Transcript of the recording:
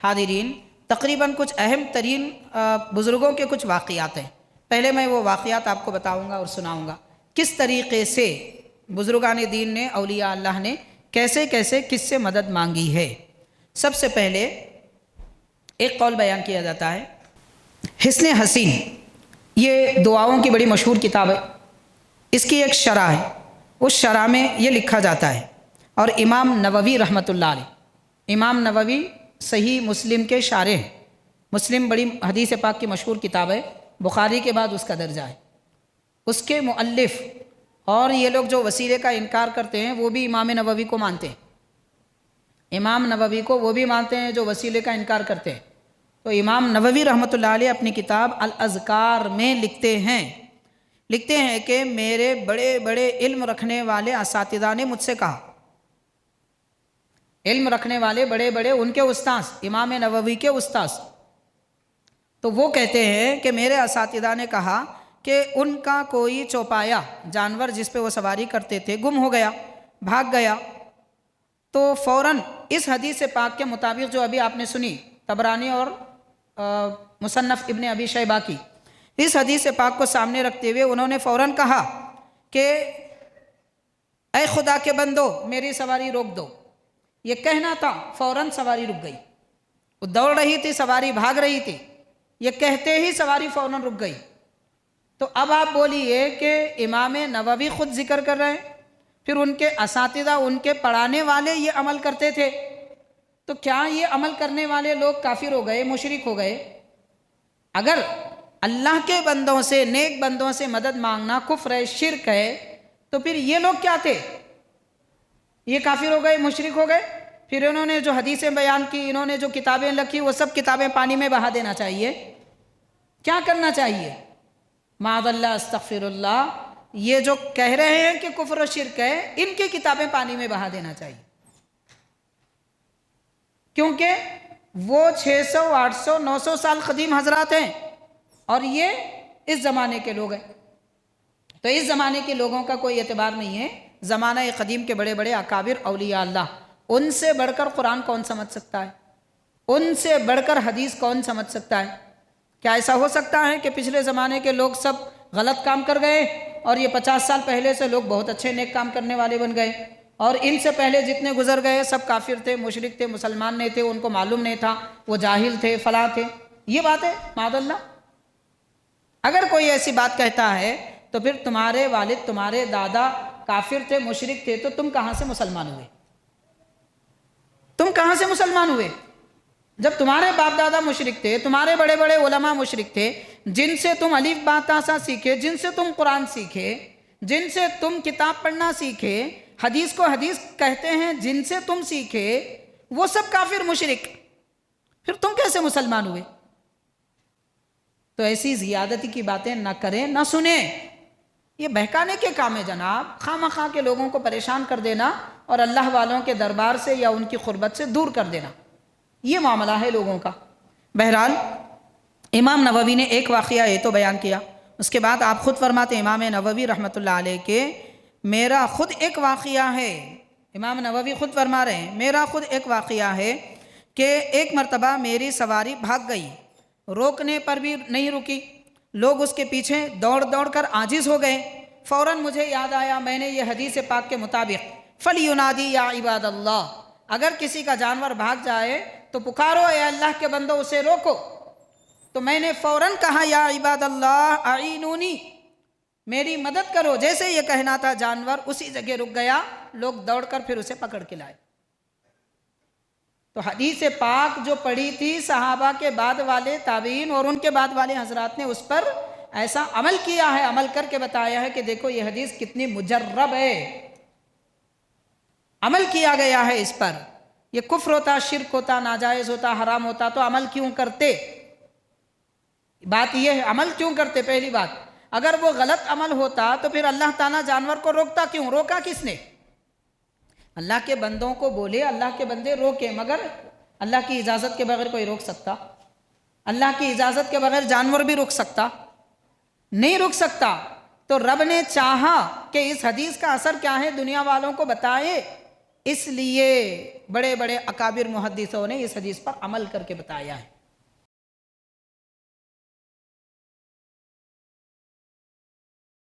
हादिरीन, तकरीबन कुछ अहम तरीन बुज़ुर्गों के कुछ वाक़यात हैं। पहले मैं वो वाक़यात आपको बताऊंगा और सुनाऊंगा किस तरीक़े से बुज़ुर्गान दीन ने, औलिया अल्लाह ने कैसे कैसे किससे मदद मांगी है। सबसे पहले एक कौल बयान किया जाता है, हिस्न हसीन, ये दुआओं की बड़ी मशहूर किताब है। इसकी एक शरह है, उस शरह में ये लिखा जाता है, और इमाम नववी रहमतुल्लाह अलैह, इमाम नववी सही मुस्लिम के शारे हैं। मुस्लिम बड़ी हदीस पाक की मशहूर किताब है, बुखारी के बाद उसका दर्जा है। उसके मुअल्लिफ और ये लोग जो वसीले का इनकार करते हैं वो भी इमाम नववी को मानते हैं। इमाम नववी को वो भी मानते हैं जो वसीले का इनकार करते हैं। तो इमाम नववी रहमतुल्लाह अलैह अपनी किताब अल अज़कार में लिखते हैं कि मेरे बड़े बड़े इल्म रखने वाले असातिज़ा ने मुझसे कहा, इल्म रखने वाले बड़े बड़े उनके उस्ताद, इमाम नववी के उस्ताद, तो वो कहते हैं कि मेरे असातिज़ा ने कहा कि उनका कोई चौपाया जानवर जिस पे वो सवारी करते थे गुम हो गया, भाग गया। तो फ़ौरन इस हदीस पाक के मुताबिक जो अभी आपने सुनी, तबरानी और मुसन्नफ़ इब्न अबी शैबा की, इस हदीस पाक को सामने रखते हुए उन्होंने फ़ौरन कहा कि ऐ खुदा के बंदो मेरी सवारी रोक दो। ये कहना था, फ़ौरन सवारी रुक गई। वो दौड़ रही थी, सवारी भाग रही थी, ये कहते ही सवारी फ़ौरन रुक गई। तो अब आप बोलिए कि इमाम नववी ख़ुद ज़िक्र कर रहे हैं, फिर उनके असातिज़ा, उनके पढ़ाने वाले ये अमल करते थे, तो क्या ये अमल करने वाले लोग काफिर हो गए, मुशरिक हो गए? अगर अल्लाह के बंदों से, नेक बंदों से मदद मांगना कुफ्र है, शिरक है, तो फिर ये लोग क्या थे? ये काफिर हो गए, मुशरिक हो गए। फिर इन्होंने जो हदीसें बयान की, इन्होंने जो किताबें लिखी, वो सब किताबें पानी में बहा देना चाहिए। क्या करना चाहिए? माअज़ल्लाह, अस्तग़फिरुल्लाह, ये जो कह रहे हैं कि कुफ्र और शिरक है, इनकी किताबें पानी में बहा देना चाहिए, क्योंकि वो 600, 800, 900 साल कदीम हजरात हैं और ये इस ज़माने के लोग हैं। तो इस ज़माने के लोगों का कोई एतबार नहीं है। ज़माना कदीम के बड़े बड़े अकाबिर औलिया अल्लाह, उनसे बढ़कर कुरान कौन समझ सकता है? उनसे बढ़कर हदीस कौन समझ सकता है? क्या ऐसा हो सकता है कि पिछले ज़माने के लोग सब गलत काम कर गए और ये 50 साल पहले से लोग बहुत अच्छे नेक काम करने वाले बन गए, और इनसे पहले जितने गुजर गए सब काफिर थे, मुशरिक थे, मुसलमान नहीं थे, उनको मालूम नहीं था, वो जाहिल थे, फला थे? ये बात है मादल्ला। अगर कोई ऐसी बात कहता है तो फिर तुम्हारे वालिद, तुम्हारे दादा काफिर थे, मुशरिक थे, तो तुम कहां से मुसलमान हुए? तुम कहां से मुसलमान हुए जब तुम्हारे बाप दादा मुशरिक थे, तुम्हारे बड़े बड़े उलमा मुशरिक थे, जिनसे तुम अलीफ बा ता सा सीखे, जिनसे तुम कुरान सीखे, जिनसे तुम किताब पढ़ना सीखे, हदीस को हदीस कहते हैं जिनसे तुम सीखे, वो सब काफिर मुशरिक, फिर तुम कैसे मुसलमान हुए? तो ऐसी ज़ियादती की बातें ना करें, ना सुने। ये बहकाने के काम है जनाब, खामखा के लोगों को परेशान कर देना और अल्लाह वालों के दरबार से या उनकी खुरबत से दूर कर देना, ये मामला है लोगों का। बहरहाल इमाम नववी ने एक वाक़या ये तो बयान किया, उसके बाद आप ख़ुद फरमाते इमाम नववी रहमतुल्लाह अलैह के, मेरा ख़ुद एक वाक़या है, इमाम नववी ख़ुद फरमा रहे हैं, मेरा ख़ुद एक वाक़या है कि एक मरतबा मेरी सवारी भाग गई, रोकने पर भी नहीं रुकी, लोग उसके पीछे दौड़ दौड़ कर आजिज़ हो गए। फ़ौरन मुझे याद आया, मैंने ये हदीस पाक के मुताबिक फ़लयुनादी या इबादल्लाह, अगर किसी का जानवर भाग जाए तो पुकारो, ए अल्लाह के बंदो उसे रोको। तो मैंने फ़ौरन कहा, या इबादल्लाह आईनूनी, मेरी मदद करो। जैसे ये कहना था, जानवर उसी जगह रुक गया, लोग दौड़कर फिर उसे पकड़ के लाए। तो हदीस पाक जो पढ़ी थी सहाबा के बाद वाले ताबीन और उनके बाद वाले हजरात ने उस पर ऐसा अमल किया है, अमल करके बताया है कि देखो ये हदीस कितनी मुजर्रब है, अमल किया गया है इस पर। ये कुफ्र होता, शिरक होता, नाजायज़ होता, हराम होता तो अमल क्यों करते? बात यह है, अमल क्यों करते? पहली बात, अगर वो गलत अमल होता तो फिर अल्लाह ताला जानवर को रोकता क्यों? रोका किसने? अल्लाह के बंदों को बोले, अल्लाह के बंदे रोके, मगर अल्लाह की इजाज़त के बगैर कोई रोक सकता? अल्लाह की इजाज़त के बगैर जानवर भी रुक सकता? नहीं रुक सकता। तो रब ने चाहा कि इस हदीस का असर क्या है दुनिया वालों को बताए, اس لیے بڑے بڑے اکابر محدثوں نے اس حدیث پر عمل کر کے بتایا ہے.